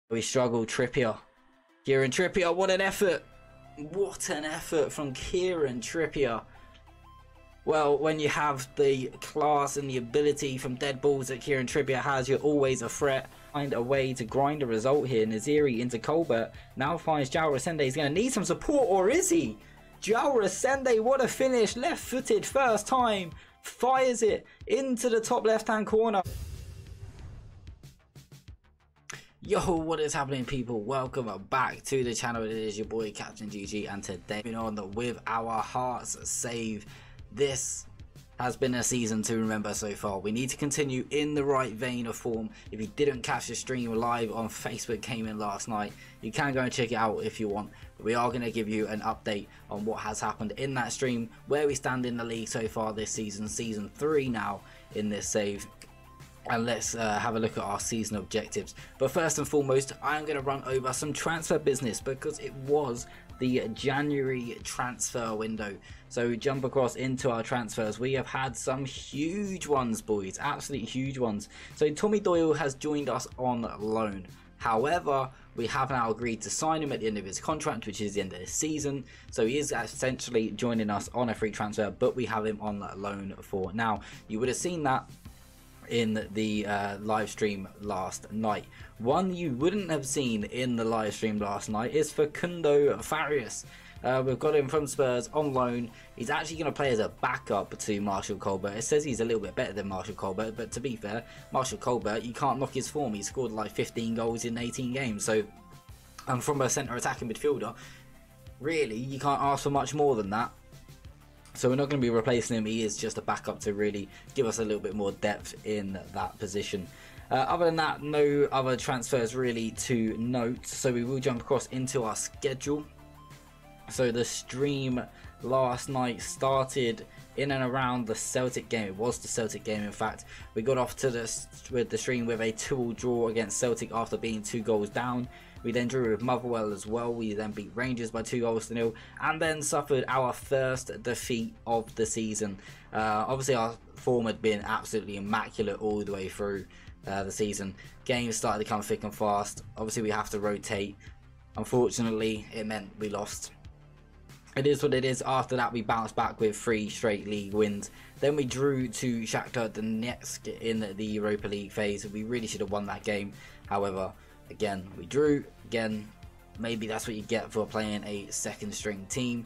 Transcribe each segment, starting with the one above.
We struggle. Trippier. Kieran Trippier, what an effort. What an effort from Kieran Trippier. Well, when you have the class and the ability from dead balls that Kieran Trippier has, you're always a threat. Find a way to grind a result here. Naziri into Colbert. Now finds João Resende. He's going to need some support, or is he? João Resende, what a finish. Left-footed first time. Fires it into the top left-hand corner. Yo, what is happening, people? Welcome back to the channel. It is your boy Captain GG, and today we're on with our hearts save. This has been a season to remember so far. We need to continue in the right vein of form. If you didn't catch the stream live on Facebook came in last night, you can go and check it out if you want. But we are going to give you an update on what has happened in that stream, where we stand in the league so far this season, season 3 now in this save. And let's have a look at our season objectives. But first and foremost, I'm going to run over some transfer business because it was the January transfer window. So we jump across into our transfers. We have had some huge ones, boys, absolutely huge ones. So Tommy Doyle has joined us on loan. However, we have now agreed to sign him at the end of his contract, which is the end of the season. So he is essentially joining us on a free transfer, but we have him on loan for now. You would have seen that in the live stream last night. One you wouldn't have seen in the live stream last night is Facundo Farias. We've got him from Spurs on loan. He's actually going to play as a backup to Marshall Colbert. It says he's a little bit better than Marshall Colbert, but to be fair, Marshall Colbert, you can't knock his form. He scored like 15 goals in 18 games. So, and from a centre attacking midfielder, really, you can't ask for much more than that. So we're not going to be replacing him. He is just a backup to really give us a little bit more depth in that position. Other than that, no other transfers really to note. So we will jump across into our schedule. So the stream last night started in and around the Celtic game. It was the Celtic game, in fact. We got off to the stream with a 2-2 draw against Celtic after being 2 goals down. We then drew with Motherwell as well. We then beat Rangers by 2-0, and then suffered our first defeat of the season. Obviously, our form had been absolutely immaculate all the way through the season. Games started to come thick and fast. Obviously, we have to rotate. Unfortunately, it meant we lost. It is what it is. After that, we bounced back with 3 straight league wins. Then we drew to Shakhtar Donetsk in the Europa League phase. We really should have won that game. However, again, we drew. Again, maybe that's what you get for playing a second string team.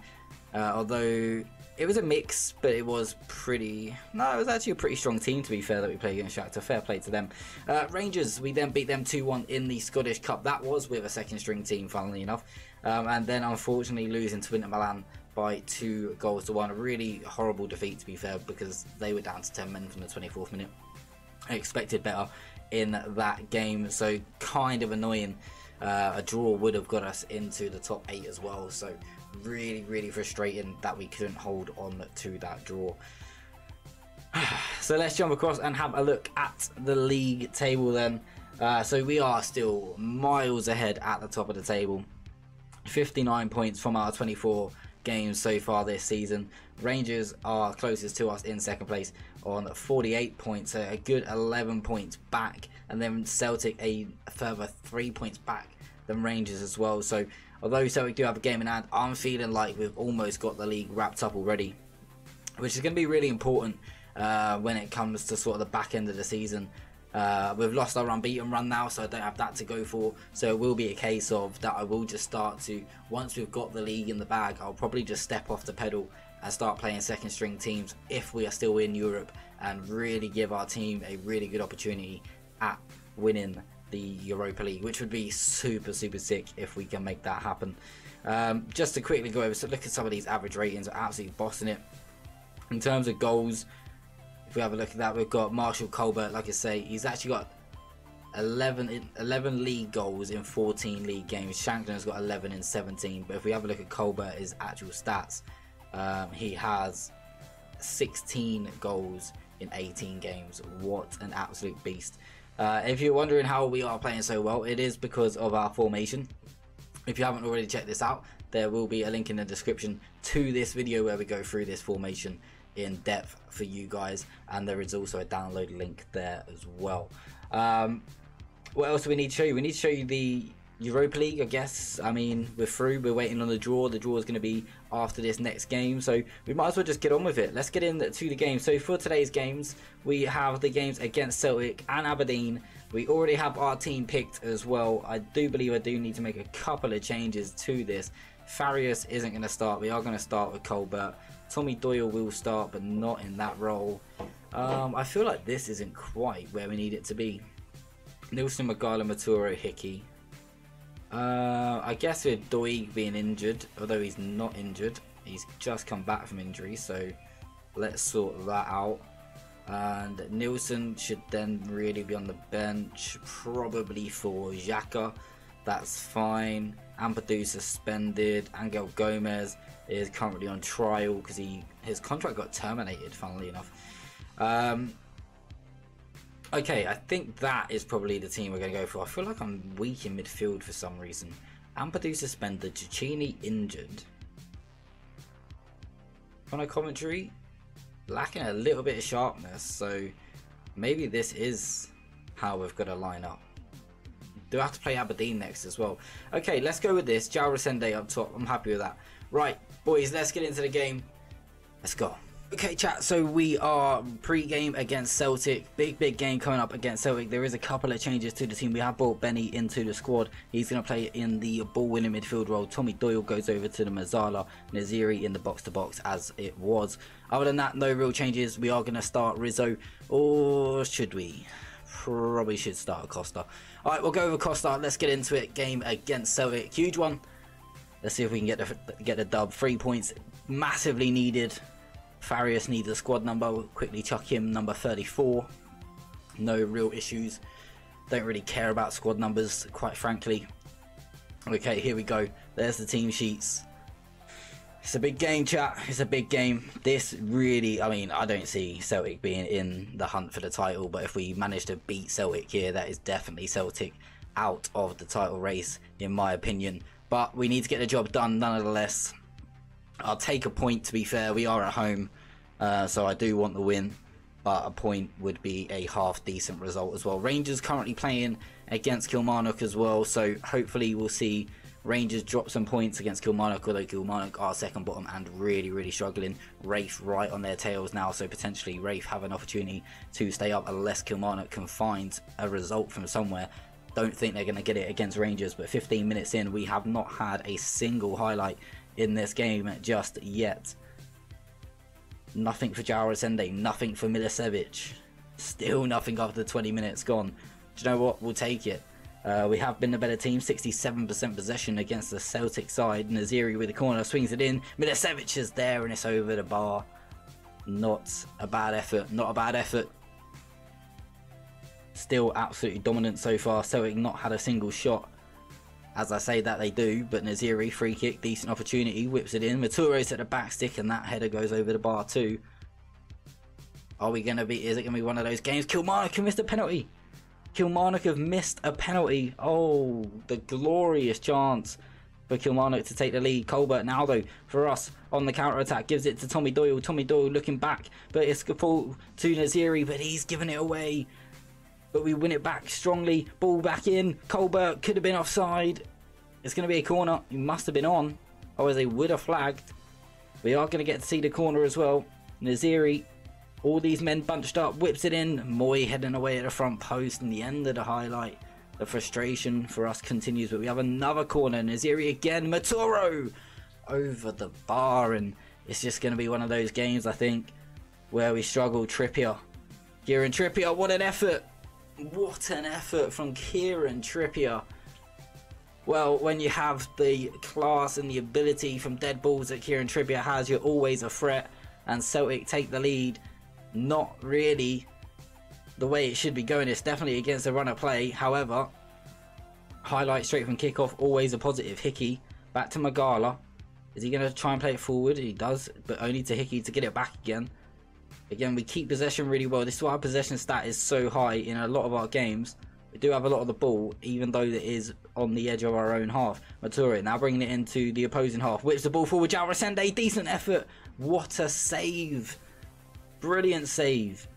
Although it was a mix, but it was pretty... No, it was actually a pretty strong team, to be fair, that we played against Shakhtar. Fair play to them. Rangers, we then beat them 2-1 in the Scottish Cup. That was with a second string team, funnily enough. And then, unfortunately, losing to Inter Milan by 2-1. A really horrible defeat, to be fair, because they were down to 10 men from the 24th minute. I expected better in that game, so kind of annoying. A draw would have got us into the top 8 as well, so really frustrating that we couldn't hold on to that draw. So let's jump across and have a look at the league table then. So we are still miles ahead at the top of the table. 59 points from our 24 games so far this season. Rangers are closest to us in second place on 48 points, so a good 11 points back, and then Celtic a further 3 points back than Rangers as well. So although Celtic do have a game in hand, I'm feeling like we've almost got the league wrapped up already, which is going to be really important when it comes to sort of the back end of the season. We've lost our unbeaten run now, so I don't have that to go for. So it will be a case of that I will just start to, once we've got the league in the bag, I'll probably just step off the pedal and start playing second string teams if we are still in Europe, and really give our team a really good opportunity at winning the Europa League, which would be super sick if we can make that happen. Just to quickly go over, so look at some of these average ratings, are absolutely bossing it. In terms of goals, if we have a look at that, we've got Marshall Colbert. Like I say, he's actually got 11 league goals in 14 league games. Shanklin's got 11 in 17. But if we have a look at Colbert, his actual stats, he has 16 goals in 18 games. What an absolute beast. If you're wondering how we are playing so well, it is because of our formation. If you haven't already checked this out, there will be a link in the description to this video where we go through this formation in depth for you guys, and there is also a download link there as well. What else do we need to show you? We need to show you the Europa League, I guess. I mean, we're through. We're waiting on the draw. The draw is going to be after this next game, so we might as well just get on with it. Let's get into the game. So for today's games, we have the games against Celtic and Aberdeen. We already have our team picked as well. I do believe I do need to make a couple of changes to this. Farius isn't going to start. We are going to start with Colbert. Tommy Doyle will start, but not in that role. I feel like this isn't quite where we need it to be. Nilsson, Magala, Maturo, Hickey. I guess with Doig being injured, although he's not injured, he's just come back from injury, so let's sort that out. And Nilsson should then really be on the bench, probably for Xhaka. That's fine. Ampadu suspended. Angel Gomez is currently on trial because his contract got terminated, funnily enough. Okay, I think that is probably the team we're going to go for. I feel like I'm weak in midfield for some reason. Ampadu suspended, Cicchini injured. On a commentary, lacking a little bit of sharpness, so maybe this is how we've got to line up. Do have to play Aberdeen next as well. Okay, let's go with this. Jao Resende up top. I'm happy with that. Right, boys, let's get into the game. Let's go. Okay, chat, so we are pre-game against Celtic. Big game coming up against Celtic. There is a couple of changes to the team. We have brought Benny into the squad. He's going to play in the ball-winning midfield role. Tommy Doyle goes over to the Mazzala. Naziri in the box-to-box as it was. Other than that, no real changes. We are going to start Rizzo. Or should we? Probably should start Acosta. Alright, we'll go with Acosta. Let's get into it. Game against Celtic. Huge one. Let's see if we can get the dub. 3 points. Massively needed. Farius needs a squad number. We'll quickly chuck him number 34. No real issues. Don't really care about squad numbers, quite frankly. Okay, here we go. There's the team sheets. It's a big game, chat. It's a big game. This really, I mean, I don't see Celtic being in the hunt for the title, but if we manage to beat Celtic here, that is definitely Celtic out of the title race, in my opinion. But we need to get the job done nonetheless. I'll take a point, to be fair. We are at home, so I do want the win, but a point would be a half decent result as well. Rangers currently playing against Kilmarnock as well, so hopefully we'll see Rangers drop some points against Kilmarnock, although Kilmarnock are second bottom and really struggling. Rafe right on their tails now, so potentially Rafe have an opportunity to stay up unless Kilmarnock can find a result from somewhere. Don't think they're going to get it against Rangers, but 15 minutes in, we have not had a single highlight in this game just yet. Nothing for Jao Resende, nothing for Milicevic. Still nothing after 20 minutes gone. Do you know what? We'll take it. We have been the better team. 67% possession against the Celtic side. Naziri with the corner, swings it in. Milicevic is there and it's over the bar. Not a bad effort. Not a bad effort. Still absolutely dominant so far. Celtic not had a single shot. As I say that they do, but Naziri, free kick, decent opportunity, whips it in. Maturo's at the back stick and that header goes over the bar too. Are we going to be, is it going to be one of those games? Kilmarnock have missed a penalty. Kilmarnock have missed a penalty. Oh, the glorious chance for Kilmarnock to take the lead. Colbert now though, for us, on the counter-attack, gives it to Tommy Doyle. Tommy Doyle looking back, but it's a ball to Naziri, but he's given it away. But we win it back strongly. Ball back in. Colbert could have been offside. It's going to be a corner. He must have been on. Otherwise they would have flagged. We are going to get to see the corner as well. Naziri, all these men bunched up, whips it in. Moy heading away at the front post, and the end of the highlight. The frustration for us continues, but we have another corner. Naziri again. Maturo over the bar, and it's just going to be one of those games, I think, where we struggle. Trippier. Kieran Trippier, what an effort. What an effort from Kieran Trippier. Well, when you have the class and the ability from dead balls that Kieran Trippier has, you're always a threat. And Celtic take the lead. Not really the way it should be going. It's definitely against the run of play. However, highlight straight from kickoff, always a positive. Hickey, back to Magala. Is he going to try and play it forward? He does, but only to Hickey to get it back again. Again, we keep possession really well. This is why our possession stat is so high in a lot of our games. We do have a lot of the ball, even though it is on the edge of our own half. Maturo now bringing it into the opposing half. Whips the ball forward. Jao Resende, decent effort. What a save. Brilliant save.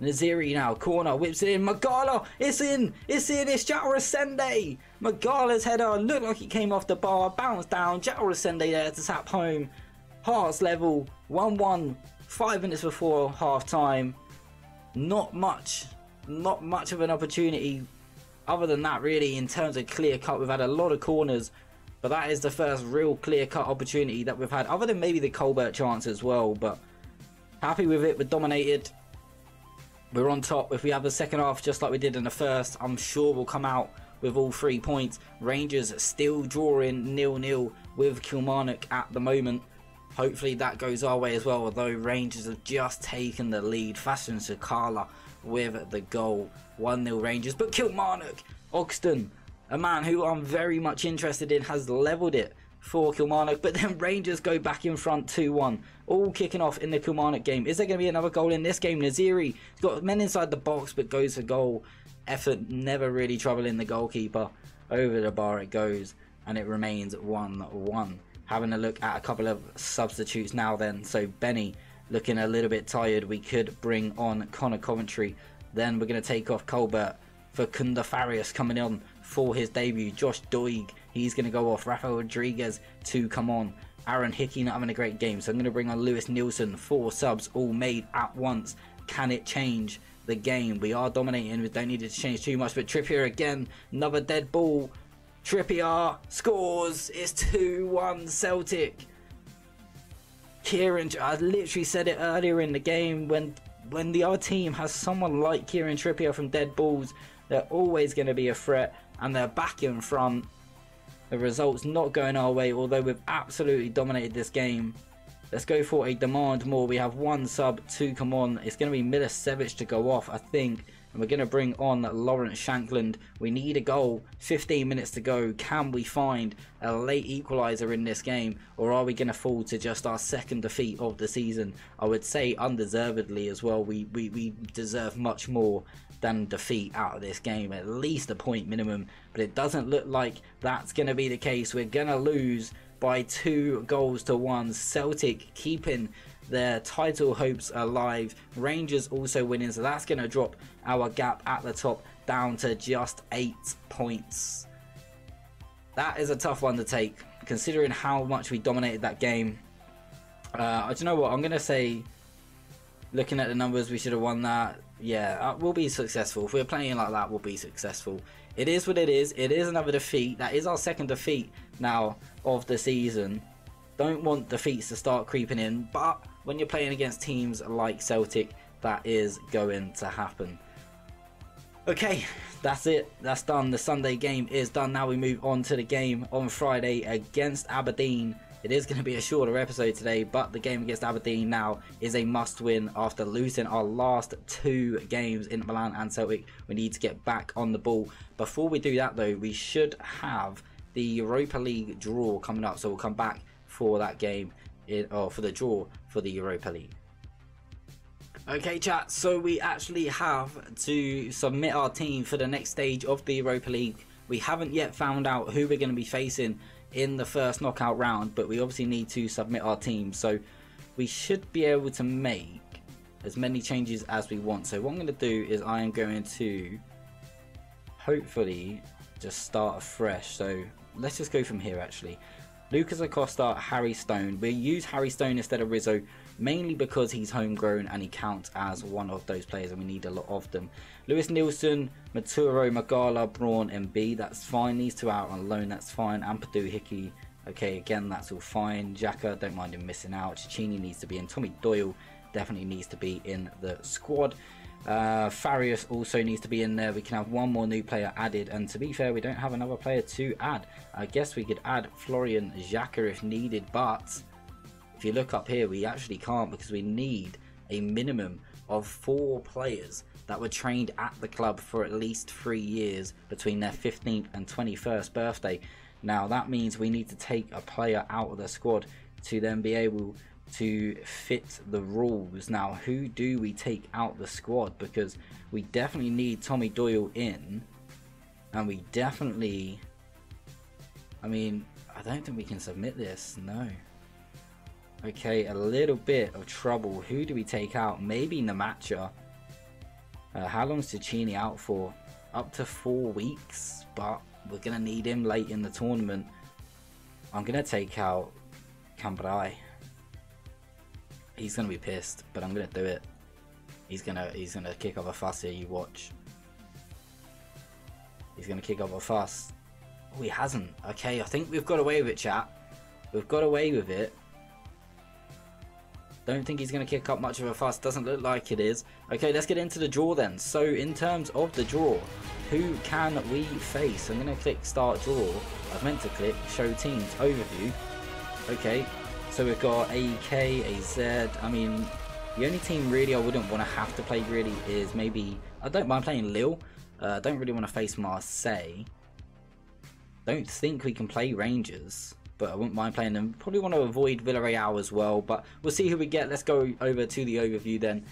Naziri now, corner, whips it in, Magala, it's in, it's Jaurasende. Magala's header, looked like it came off the bar, bounced down, Jaurasende there to tap home. Hearts level, 1-1, 5 minutes before half time. Not much of an opportunity other than that really in terms of clear cut. We've had a lot of corners, but that is the first real clear cut opportunity that we've had, other than maybe the Colbert chance as well. But happy with it, we're dominated. We're on top. If we have the second half just like we did in the first, I'm sure we'll come out with all 3 points. Rangers still drawing 0-0 with Kilmarnock at the moment. Hopefully that goes our way as well, although Rangers have just taken the lead. Fashion Sakala with the goal. 1-0 Rangers, but Kilmarnock, Ogston, a man who I'm very much interested in, has levelled it for Kilmarnock, but then Rangers go back in front 2-1, all kicking off in the Kilmarnock game. Is there going to be another goal in this game? Naziri got men inside the box but goes for goal. Effort never really troubling the goalkeeper. Over the bar it goes, and it remains 1-1. Having a look at a couple of substitutes now then. So Benny looking a little bit tired. We could bring on Connor Coventry. Then we're going to take off Colbert for Kunda Farias coming on for his debut. Josh Doig, he's going to go off. Rafael Rodriguez to come on. Aaron Hickey not having a great game, so I'm going to bring on Lewis Nielsen. 4 subs all made at once. Can it change the game? We are dominating. We don't need it to change too much, but Trippier again, another dead ball. Trippier scores. It's 2-1 Celtic. Kieran, I literally said it earlier in the game, when the other team has someone like Kieran Trippier from dead balls, they're always going to be a threat, and they're back in front. The result's not going our way, although we've absolutely dominated this game. Let's go for a demand more. We have 1 sub to come on. It's going to be Milicevic to go off, I think. And we're going to bring on Lawrence Shankland. We need a goal. 15 minutes to go. Can we find a late equaliser in this game? Or are we going to fall to just our second defeat of the season? I would say undeservedly as well. We deserve much more than defeat out of this game. At least a point minimum. But it doesn't look like that's going to be the case. We're going to lose by 2-1. Celtic keeping their title hopes alive. Rangers also winning, so that's going to drop our gap at the top down to just 8 points. That is a tough one to take, considering how much we dominated that game. I don't know what, I'm going to say, looking at the numbers, we should have won that. Yeah, we'll be successful. If we're playing like that, we'll be successful. It is what it is. It is another defeat. That is our second defeat now of the season. Don't want defeats to start creeping in, but when you're playing against teams like Celtic, that is going to happen. Okay, that's it. That's done. The Sunday game is done. Now we move on to the game on Friday against Aberdeen. It is going to be a shorter episode today, but the game against Aberdeen now is a must-win after losing our last 2 games in Milan and Celtic. We need to get back on the ball. Before we do that, though, we should have the Europa League draw coming up, so we'll come back for that game, or for the draw for the Europa League. Okay, chat, so we actually have to submit our team for the next stage of the Europa League. We haven't yet found out who we're going to be facing in the first knockout round, but we obviously need to submit our team, so we should be able to make as many changes as we want. So what I'm going to do is I am going to hopefully just start afresh. So let's just go from here actually. Lucas Acosta, Harry Stone. We'll use Harry Stone instead of Rizzo, mainly because he's homegrown and he counts as one of those players and we need a lot of them. Lewis Nielsen, Maturo, Magala, Braun and B, that's fine. These 2 out on loan, that's fine. Ampadu, Hickey, okay, again, that's all fine. Xhaka, don't mind him missing out. Cicchini needs to be in. Tommy Doyle definitely needs to be in the squad. Farias also needs to be in there. We can have 1 more new player added, and to be fair, we don't have another player to add. I guess we could add Florian Xhaka if needed, but if you look up here, we actually can't because we need a minimum of 4 players that were trained at the club for at least 3 years between their 15th and 21st birthday. Now that means we need to take a player out of the squad to then be able to fit the rules. Now who do we take out the squad, because we definitely need Tommy Doyle in, and we definitely, I mean, I don't think we can submit this, no. Okay, a little bit of trouble. Who do we take out? Maybe Namacha. How long's Cicchini out for? Up to 4 weeks, but we're going to need him late in the tournament. I'm going to take out Cambrai. He's going to be pissed, but I'm going to do it. He's gonna kick up a fuss here, you watch. He's going to kick up a fuss. Oh, he hasn't. Okay, I think we've got away with it, chat. We've got away with it. Don't think he's going to kick up much of a fuss. Doesn't look like it is. Okay, let's get into the draw then. So, in terms of the draw, who can we face? I'm going to click Start Draw. I've meant to click Show Teams Overview. Okay, so we've got AEK, AZ. I mean, the only team really I wouldn't want to have to play really is maybe... I don't mind playing Lille. I don't really want to face Marseille. Don't think we can play Rangers, but I wouldn't mind playing them. Probably want to avoid Villarreal as well, but we'll see who we get. Let's go over to the overview then.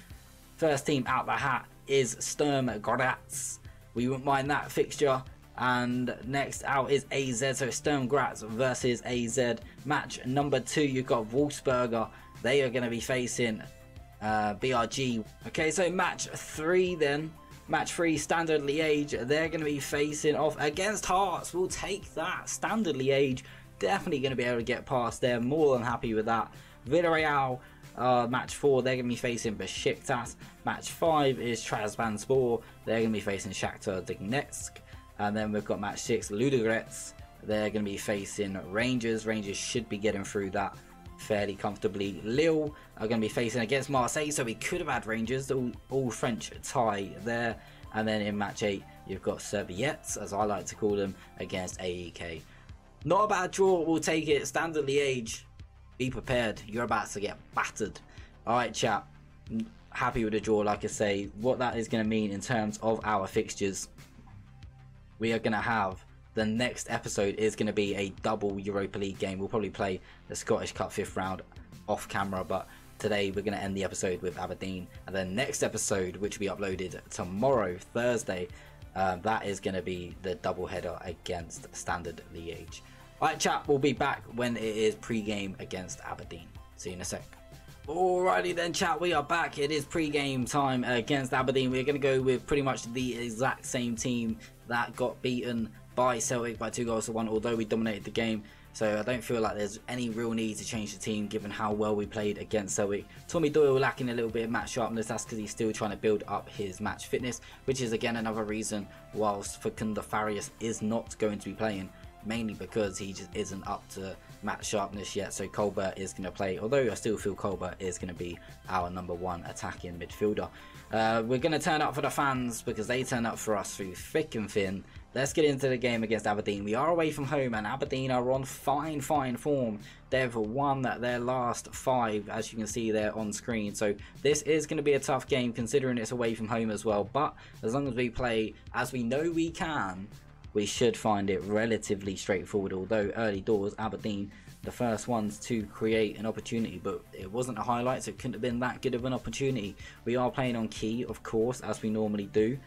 First team out the hat is Sturm Graz. We wouldn't mind that fixture. And next out is AZ, so Sturm Graz versus AZ. Match number 2, you've got Wolfsberger. They are going to be facing BRG. Okay, so match 3 then. Match 3, Standard Liège. They're going to be facing off against Hearts. We'll take that. Standard Liège. Definitely going to be able to get past there. More than happy with that. Villarreal, match 4, they're going to be facing Besiktas. Match 5 is Trabzonspor. They're going to be facing Shakhtar Donetsk. And then we've got match 6, Ludogorets. They're going to be facing Rangers. Rangers should be getting through that fairly comfortably. Lille are going to be facing against Marseille, so we could have had Rangers. All French tie there. And then in match 8, you've got Serviettes, as I like to call them, against AEK. Not a bad draw, we'll take it. Standard Liège, be prepared. You're about to get battered. Alright, chat. Happy with the draw, like I say. What that is going to mean in terms of our fixtures, we are going to have... The next episode is going to be a double Europa League game. We'll probably play the Scottish Cup 5th round off camera, but today we're going to end the episode with Aberdeen. And then next episode, which will be uploaded tomorrow, Thursday, that is going to be the double header against Standard Liège. Alright chat, we'll be back when it is pre-game against Aberdeen. See you in a sec. Alrighty then chat, we are back. It is pre-game time against Aberdeen. We're going to go with pretty much the exact same team that got beaten by Celtic by 2-1, although we dominated the game. So I don't feel like there's any real need to change the team given how well we played against Celtic. Tommy Doyle lacking a little bit of match sharpness. That's because he's still trying to build up his match fitness, which is again another reason whilst Facundo Farias is not going to be playing, mainly because he just isn't up to match sharpness yet. So Colbert is going to play, although I still feel Colbert is going to be our #1 attacking midfielder. We're going to turn up for the fans because they turn up for us through thick and thin. Let's get into the game against Aberdeen. We are away from home and Aberdeen are on fine form. They've won their last 5, as you can see there on screen. So this is going to be a tough game considering it's away from home as well. But as long as we play as we know we can, we should find it relatively straightforward. Although early doors, Aberdeen, the first ones to create an opportunity, but it wasn't a highlight, so it couldn't have been that good of an opportunity. We are playing on key, of course, as we normally do.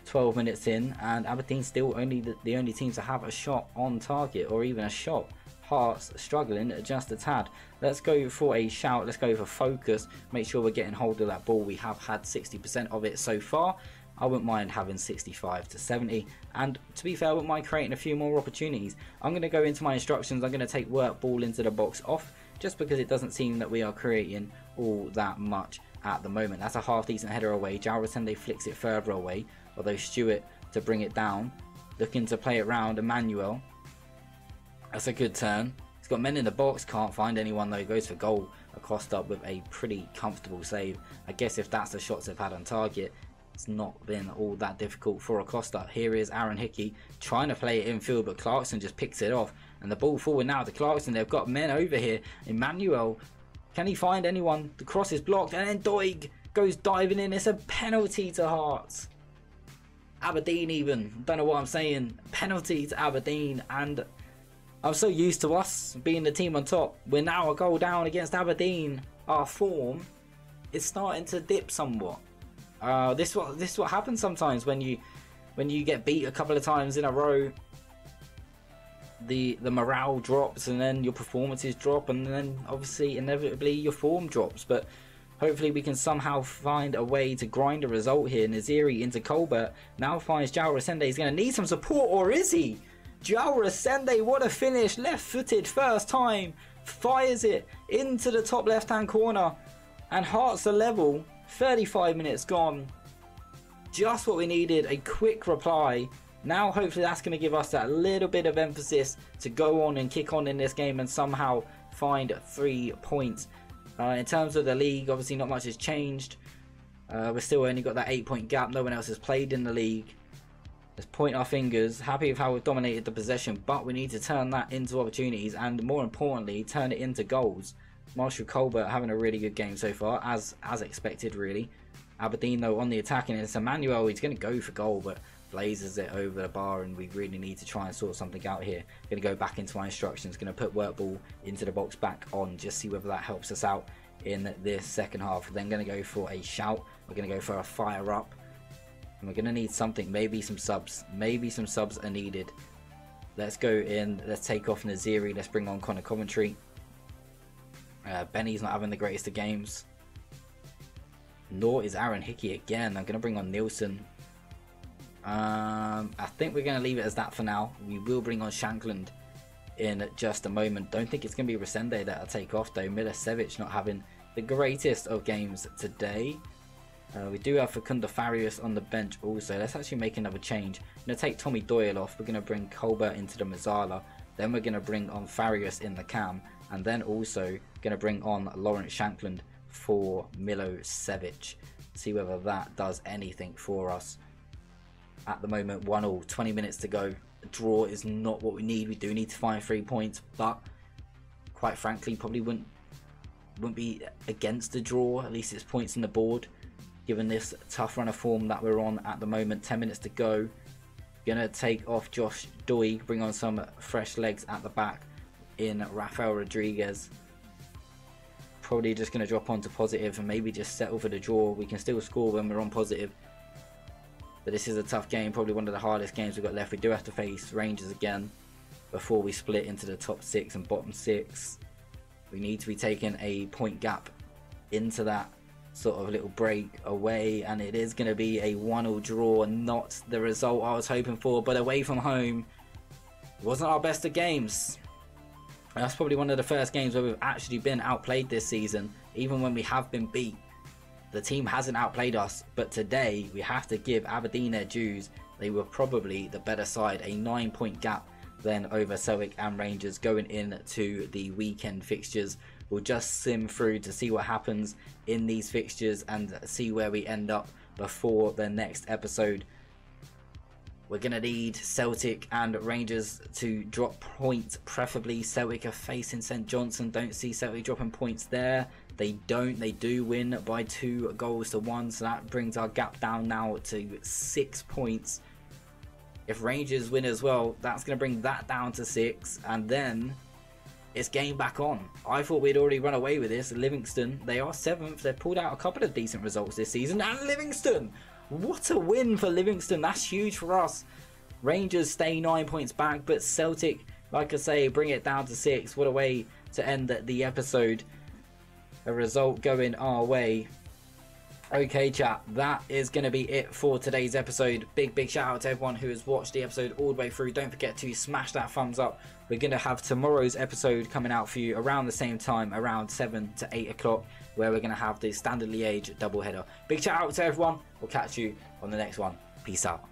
12 minutes in, and Aberdeen still the only teams to have a shot on target, or even a shot. Hearts struggling just a tad. Let's go for a shout. Let's go for focus. Make sure we're getting hold of that ball. We have had 60% of it so far. I wouldn't mind having 65 to 70, and to be fair, I wouldn't mind creating a few more opportunities. I'm going to go into my instructions. I'm going to take work ball into the box off, just because it doesn't seem that we are creating all that much at the moment. That's a half decent header away. Jalratende flicks it further away, although Stewart to bring it down, looking to play it round. Emmanuel, that's a good turn. He's got men in the box, can't find anyone though. Goes for goal. Acosta with a pretty comfortable save. I guess if that's the shots they've had on target, it's not been all that difficult for Acosta. Here is Aaron Hickey trying to play it infield, but Clarkson just picks it off. And the ball forward now to Clarkson. They've got men over here. Emmanuel, can he find anyone? The cross is blocked, and then Doig goes diving in. It's a penalty to Hearts. Aberdeen even. Don't know what I'm saying. Penalty to Aberdeen, and I'm so used to us being the team on top. We're now a goal down against Aberdeen. Our form is starting to dip somewhat. This is what happens sometimes when you get beat a couple of times in a row. The morale drops, and then your performances drop, and then obviously inevitably your form drops. But Hopefully we can somehow find a way to grind a result here. Naziri into Colbert. Now finds João Resende. He's going to need some support, or is he? João Resende, what a finish. Left-footed, first time. Fires it into the top left-hand corner. And Hearts are level. 35 minutes gone. Just what we needed. A quick reply. Now hopefully that's going to give us that little bit of emphasis to go on and kick on in this game and somehow find 3 points. In terms of the league, obviously not much has changed. We're still only got that 8-point gap. No one else has played in the league. Let's point our fingers. Happy with how we've dominated the possession, but we need to turn that into opportunities and, more importantly, turn it into goals. Marshall Colbert having a really good game so far, as expected, really. Aberdeen, though, on the attacking. It's Emmanuel. He's going to go for goal, but blazes it over the bar, and we really need to try and sort something out here. Going to go back into my instructions. Going to put work ball into the box back on. Just see whether that helps us out in this second half. Then going to go for a shout. We're going to go for a fire up. And we're going to need something. Maybe some subs. Maybe some subs are needed. Let's go in. Let's take off Naziri. Let's bring on Connor Coventry. Benny's not having the greatest of games. Nor is Aaron Hickey again. I'm going to bring on Nielsen. I think we're going to leave it as that for now. We will bring on Shankland in just a moment. Don't think it's going to be Resende that I'll take off though. Milicevic not having the greatest of games today. We do have Facunda Farius on the bench also. Let's actually make another change. I'm going to take Tommy Doyle off. We're going to bring Colbert into the Mazzala. Then we're going to bring on Farius in the cam. And then also going to bring on Lawrence Shankland for Milicevic. See whether that does anything for us. At the moment, 1-1, 20 minutes to go. A draw is not what we need. We do need to find 3 points, but quite frankly, probably wouldn't be against a draw. At least it's points on the board, given this tough run of form that we're on at the moment. 10 minutes to go. Gonna take off Josh Doig, bring on some fresh legs at the back in Rafael Rodriguez. Probably just gonna drop onto positive and maybe just settle for the draw. We can still score when we're on positive. But this is a tough game, probably one of the hardest games we've got left. We do have to face Rangers again before we split into the top 6 and bottom 6. We need to be taking a point gap into that sort of little break away, and it is going to be a 1-1 draw. Not the result I was hoping for, but away from home, it wasn't our best of games. That's probably one of the first games where we've actually been outplayed this season, even when we have been beat. The team hasn't outplayed us, but today we have to give Aberdeen their dues. They were probably the better side, a 9-point gap then over Celtic and Rangers going into the weekend fixtures. We'll just sim through to see what happens in these fixtures and see where we end up before the next episode. We're going to need Celtic and Rangers to drop points, preferably. Celtic are facing St Johnstone. Don't see Celtic dropping points there. They don't. They do win by 2-1, so that brings our gap down now to 6 points. If Rangers win as well, that's going to bring that down to 6, and then it's game back on. I thought we'd already run away with this. Livingston, they are 7th. They've pulled out a couple of decent results this season, and Livingston, what a win for Livingston. That's huge for us. Rangers stay 9 points back, but Celtic, like I say, bring it down to 6. What a way to end the episode. A result going our way. Okay, chat, that is going to be it for today's episode. Big shout out to everyone who has watched the episode all the way through. Don't forget to smash that thumbs up. We're going to have tomorrow's episode coming out for you around the same time, around 7 to 8 o'clock, where we're going to have the Standard Liège doubleheader. Big shout out to everyone. We'll catch you on the next one. Peace out.